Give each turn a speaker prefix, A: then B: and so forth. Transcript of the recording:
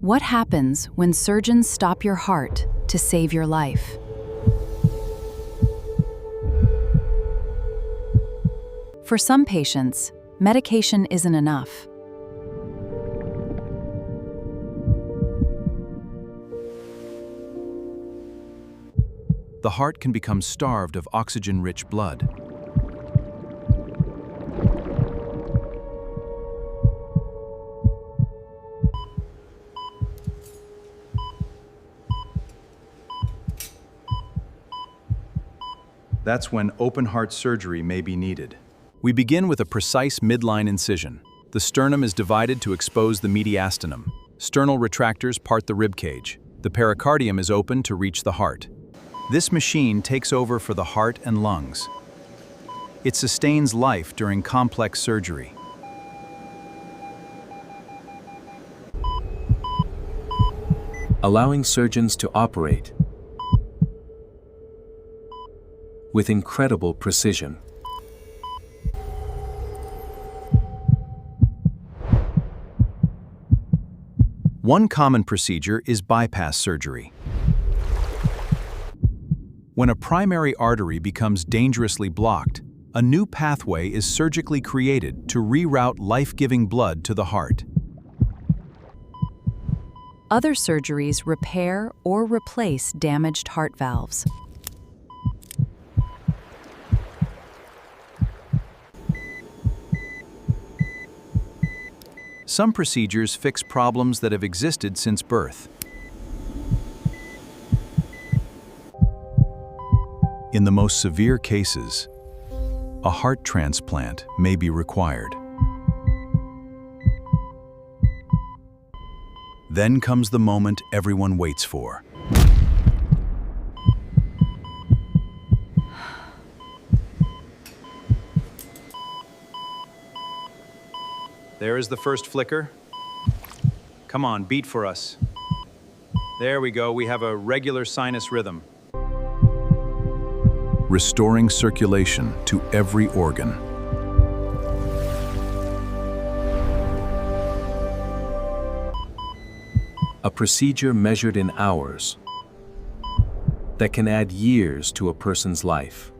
A: What happens when surgeons stop your heart to save your life? For some patients, medication isn't enough.
B: The heart can become starved of oxygen-rich blood. That's when open-heart surgery may be needed. We begin with a precise midline incision. The sternum is divided to expose the mediastinum. Sternal retractors part the ribcage. The pericardium is open to reach the heart. This machine takes over for the heart and lungs. It sustains life during complex surgery.
C: Allowing surgeons to operate with incredible precision.
B: One common procedure is bypass surgery. When a primary artery becomes dangerously blocked, a new pathway is surgically created to reroute life-giving blood to the heart.
A: Other surgeries repair or replace damaged heart valves.
B: Some procedures fix problems that have existed since birth. In the most severe cases, a heart transplant may be required. Then comes the moment everyone waits for. There is the first flicker. Come on, beat for us. There we go, we have a regular sinus rhythm. Restoring circulation to every organ.
C: A procedure measured in hours that can add years to a person's life.